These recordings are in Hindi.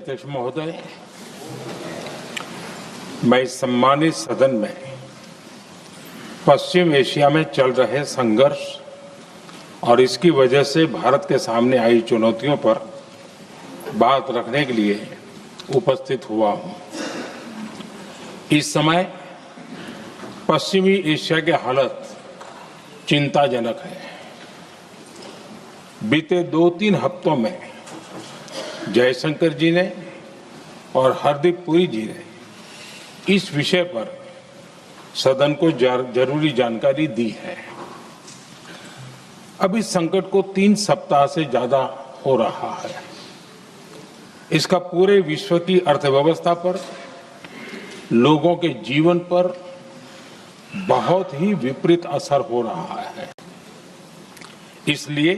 अध्यक्ष महोदय, मैं इस सम्मानित सदन में पश्चिम एशिया में चल रहे संघर्ष और इसकी वजह से भारत के सामने आई चुनौतियों पर बात रखने के लिए उपस्थित हुआ हूं। इस समय पश्चिमी एशिया की हालत चिंताजनक है। बीते 2-3 हफ्तों में जयशंकर जी ने और हरदीप पुरी जी ने इस विषय पर सदन को जरूरी जानकारी दी है। अब इस संकट को 3 सप्ताह से ज्यादा हो रहा है। इसका पूरे विश्व की अर्थव्यवस्था पर, लोगों के जीवन पर बहुत ही विपरीत असर हो रहा है। इसलिए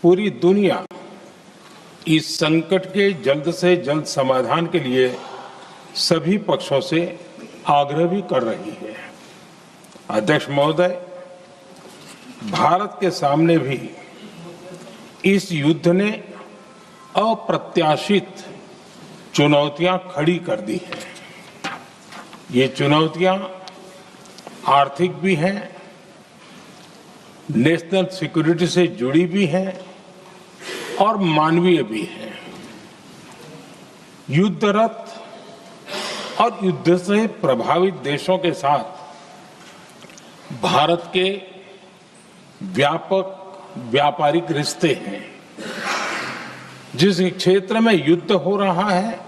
पूरी दुनिया इस संकट के जल्द से जल्द समाधान के लिए सभी पक्षों से आग्रह भी कर रही है। अध्यक्ष महोदय, भारत के सामने भी इस युद्ध ने अप्रत्याशित चुनौतियां खड़ी कर दी हैं। ये चुनौतियां आर्थिक भी हैं, नेशनल सिक्योरिटी से जुड़ी भी हैं और मानवीय भी है। युद्धरत और युद्ध से प्रभावित देशों के साथ भारत के व्यापक व्यापारिक रिश्ते हैं। जिस क्षेत्र में युद्ध हो रहा है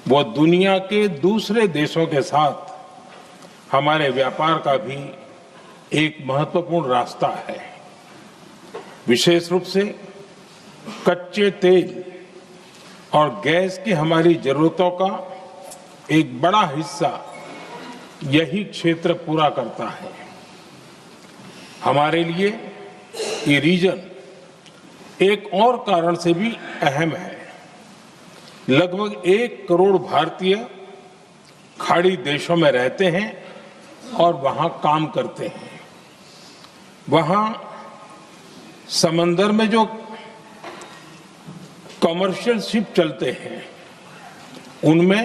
वो दुनिया के दूसरे देशों के साथ हमारे व्यापार का भी एक महत्वपूर्ण रास्ता है। विशेष रूप से कच्चे तेल और गैस की हमारी जरूरतों का एक बड़ा हिस्सा यही क्षेत्र पूरा करता है। हमारे लिए ये रीजन एक और कारण से भी अहम है। लगभग 1 करोड़ भारतीय खाड़ी देशों में रहते हैं और वहां काम करते हैं। वहां समंदर में जो कमर्शियल शिप चलते हैं उनमें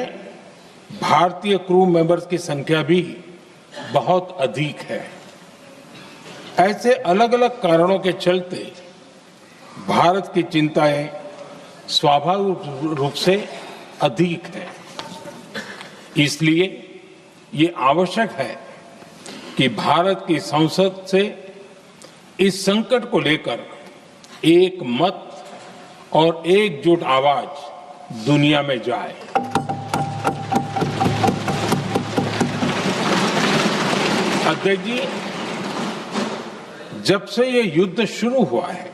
भारतीय क्रू मेंबर्स की संख्या भी बहुत अधिक है। ऐसे अलग अलग कारणों के चलते भारत की चिंताएं स्वाभाविक रूप से अधिक है। इसलिए ये आवश्यक है कि भारत की संसद से इस संकट को लेकर एक मत और एकजुट आवाज दुनिया में जाए। अध्यक्ष जी, जब से ये युद्ध शुरू हुआ है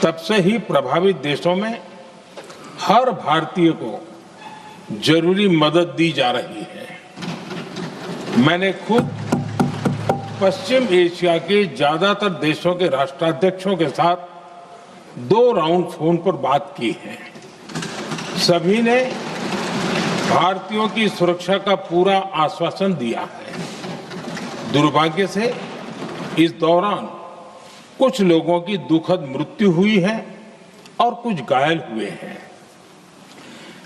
तब से ही प्रभावित देशों में हर भारतीय को जरूरी मदद दी जा रही है। मैंने खुद पश्चिम एशिया के ज्यादातर देशों के राष्ट्राध्यक्षों के साथ 2 राउंड फोन पर बात की है। सभी ने भारतीयों की सुरक्षा का पूरा आश्वासन दिया है। दुर्भाग्य से इस दौरान कुछ लोगों की दुखद मृत्यु हुई है और कुछ घायल हुए हैं।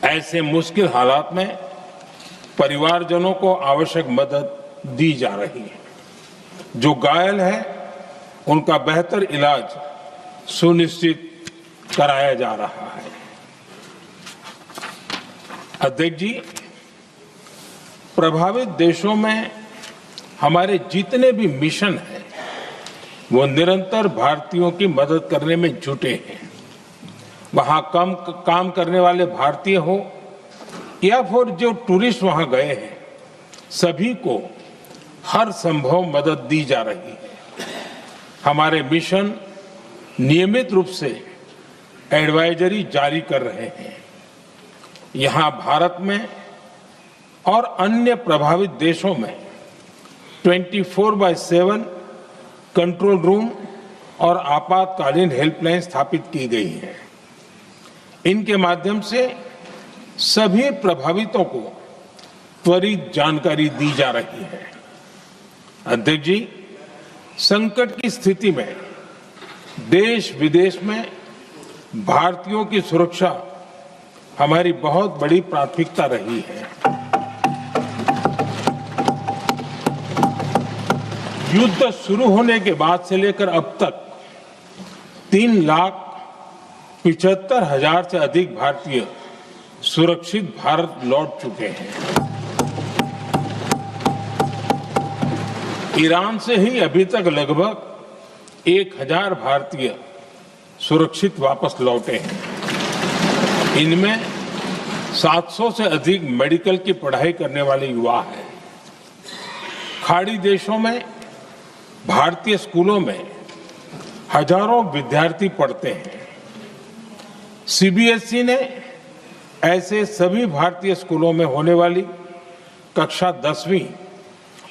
ऐसे मुश्किल हालात में परिवारजनों को आवश्यक मदद दी जा रही है। जो घायल है उनका बेहतर इलाज सुनिश्चित कराया जा रहा है। अध्यक्ष जी, प्रभावित देशों में हमारे जितने भी मिशन हैं वो निरंतर भारतीयों की मदद करने में जुटे हैं। वहां काम करने वाले भारतीय हो या फिर जो टूरिस्ट वहां गए हैं, सभी को हर संभव मदद दी जा रही है। हमारे मिशन नियमित रूप से एडवाइजरी जारी कर रहे हैं। यहां भारत में और अन्य प्रभावित देशों में 24/7 कंट्रोल रूम और आपातकालीन हेल्पलाइन स्थापित की गई है। इनके माध्यम से सभी प्रभावितों को त्वरित जानकारी दी जा रही है। अध्यक्ष जी, संकट की स्थिति में देश विदेश में भारतीयों की सुरक्षा हमारी बहुत बड़ी प्राथमिकता रही है। युद्ध शुरू होने के बाद से लेकर अब तक 3,75,000 से अधिक भारतीय सुरक्षित भारत लौट चुके हैं। ईरान से ही अभी तक लगभग 1,000 भारतीय सुरक्षित वापस लौटे हैं। इनमें 700 से अधिक मेडिकल की पढ़ाई करने वाले युवा हैं। खाड़ी देशों में भारतीय स्कूलों में हजारों विद्यार्थी पढ़ते हैं। सीबीएसई ने ऐसे सभी भारतीय स्कूलों में होने वाली कक्षा 10वीं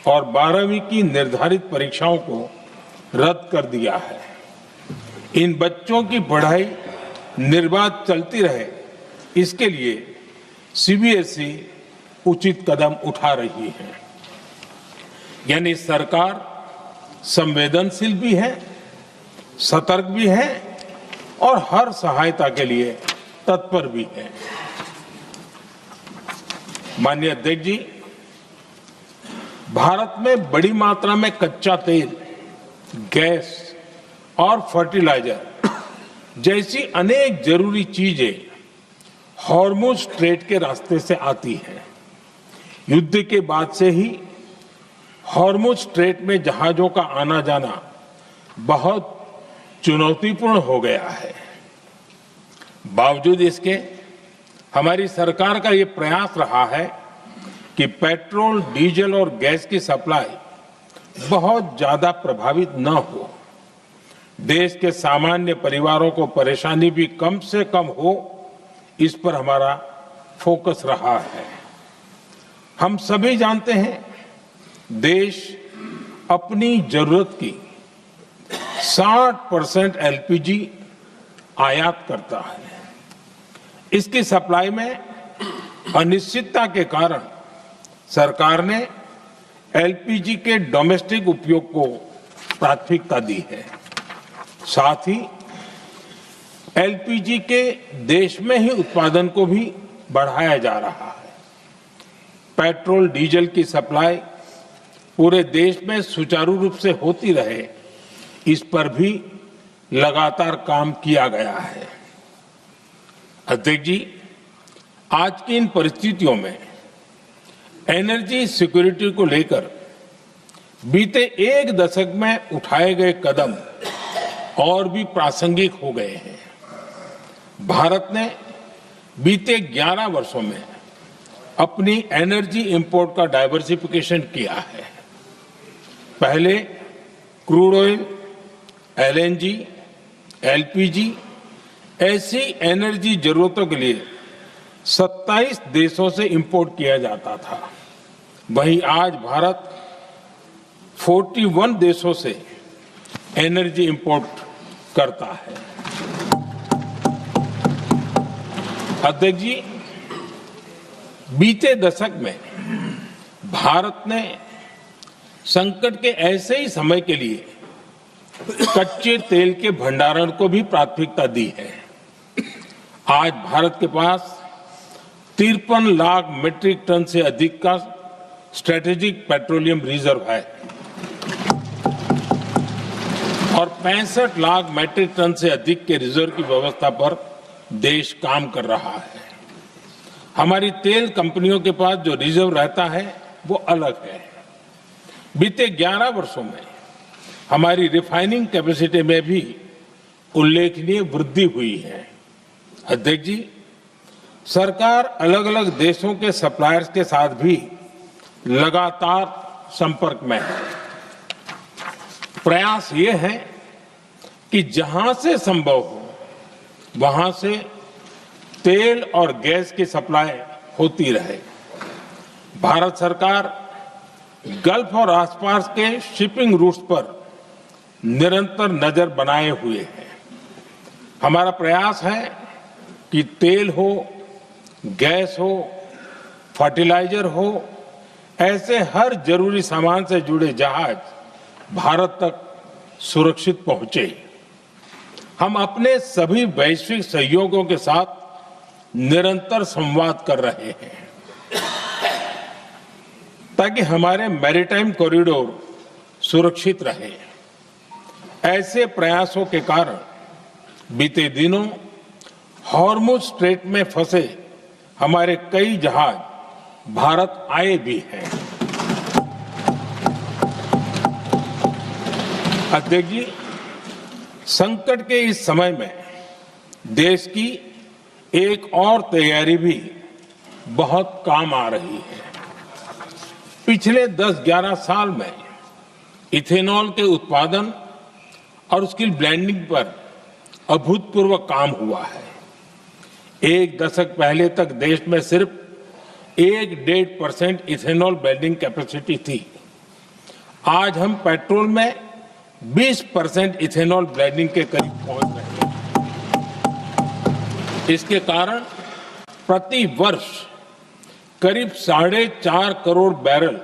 और 12वीं की निर्धारित परीक्षाओं को रद्द कर दिया है। इन बच्चों की पढ़ाई निर्बाध चलती रहे, इसके लिए सीबीएसई उचित कदम उठा रही है। यानी सरकार संवेदनशील भी है, सतर्क भी है और हर सहायता के लिए तत्पर भी है। माननीय अध्यक्ष जी, भारत में बड़ी मात्रा में कच्चा तेल, गैस और फर्टिलाइजर जैसी अनेक जरूरी चीजें हॉर्मुज स्ट्रेट के रास्ते से आती हैं। युद्ध के बाद से ही हॉर्मुज स्ट्रेट में जहाजों का आना जाना बहुत चुनौतीपूर्ण हो गया है। बावजूद इसके हमारी सरकार का ये प्रयास रहा है कि पेट्रोल, डीजल और गैस की सप्लाई बहुत ज्यादा प्रभावित न हो। देश के सामान्य परिवारों को परेशानी भी कम से कम हो, इस पर हमारा फोकस रहा है। हम सभी जानते हैं, देश अपनी जरूरत की 60% एलपीजी आयात करता है। इसकी सप्लाई में अनिश्चितता के कारण सरकार ने एलपीजी के डोमेस्टिक उपयोग को प्राथमिकता दी है। साथ ही एलपीजी के देश में ही उत्पादन को भी बढ़ाया जा रहा है। पेट्रोल, डीजल की सप्लाई पूरे देश में सुचारू रूप से होती रहे, इस पर भी लगातार काम किया गया है। अध्यक्ष जी, आज की इन परिस्थितियों में एनर्जी सिक्योरिटी को लेकर बीते एक दशक में उठाए गए कदम और भी प्रासंगिक हो गए हैं। भारत ने बीते 11 वर्षों में अपनी एनर्जी इंपोर्ट का डाइवर्सिफिकेशन किया है। पहले क्रूड ऑयल, एलएनजी, एलपीजी ऐसी एनर्जी जरूरतों के लिए 27 देशों से इंपोर्ट किया जाता था। वहीं आज भारत 41 देशों से एनर्जी इंपोर्ट करता है। अध्यक्ष जी, बीते दशक में भारत ने संकट के ऐसे ही समय के लिए कच्चे तेल के भंडारण को भी प्राथमिकता दी है। आज भारत के पास 53 लाख मीट्रिक टन से अधिक का स्ट्रेटेजिक पेट्रोलियम रिजर्व है और 65 लाख मीट्रिक टन से अधिक के रिजर्व की व्यवस्था पर देश काम कर रहा है। हमारी तेल कंपनियों के पास जो रिजर्व रहता है वो अलग है। बीते 11 वर्षों में हमारी रिफाइनिंग कैपेसिटी में भी उल्लेखनीय वृद्धि हुई है। अध्यक्ष जी, सरकार अलग अलग देशों के सप्लायर्स के साथ भी लगातार संपर्क में है। प्रयास ये है कि जहां से संभव हो वहां से तेल और गैस की सप्लाई होती रहे। भारत सरकार गल्फ और आसपास के शिपिंग रूट्स पर निरंतर नजर बनाए हुए है। हमारा प्रयास है कि तेल हो, गैस हो, फर्टिलाइजर हो, ऐसे हर जरूरी सामान से जुड़े जहाज भारत तक सुरक्षित पहुंचे। हम अपने सभी वैश्विक सहयोगियों के साथ निरंतर संवाद कर रहे हैं ताकि हमारे मैरीटाइम कॉरिडोर सुरक्षित रहे। ऐसे प्रयासों के कारण बीते दिनों हॉर्मुज स्ट्रेट में फंसे हमारे कई जहाज भारत आए भी हैं। अध्यक्ष जी, संकट के इस समय में देश की एक और तैयारी भी बहुत काम आ रही है। पिछले 10-11 साल में इथेनॉल के उत्पादन और उसकी ब्लेंडिंग पर अभूतपूर्व काम हुआ है। एक दशक पहले तक देश में सिर्फ 1-1.5% इथेनॉल ब्लेंडिंग कैपेसिटी थी। आज हम पेट्रोल में 20% इथेनॉल ब्लेंडिंग के करीब पहुंच रहे हैं। इसके कारण प्रति वर्ष करीब 4.5 करोड़ बैरल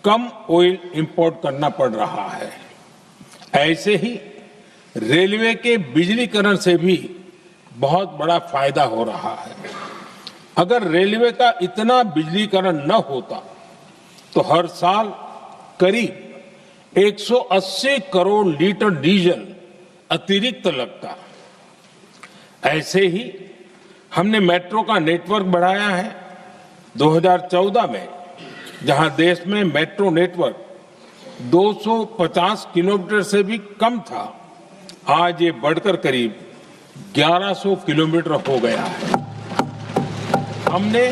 कम ऑयल इंपोर्ट करना पड़ रहा है। ऐसे ही रेलवे के बिजलीकरण से भी बहुत बड़ा फायदा हो रहा है। अगर रेलवे का इतना बिजलीकरण न होता तो हर साल करीब 180 करोड़ लीटर डीजल अतिरिक्त लगता। ऐसे ही हमने मेट्रो का नेटवर्क बढ़ाया है। 2014 में जहां देश में मेट्रो नेटवर्क 250 किलोमीटर से भी कम था, आज ये बढ़कर करीब 1100 किलोमीटर हो गया है। हमने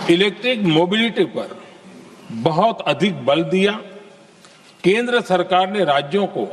इलेक्ट्रिक मोबिलिटी पर बहुत अधिक बल दिया। केंद्र सरकार ने राज्यों को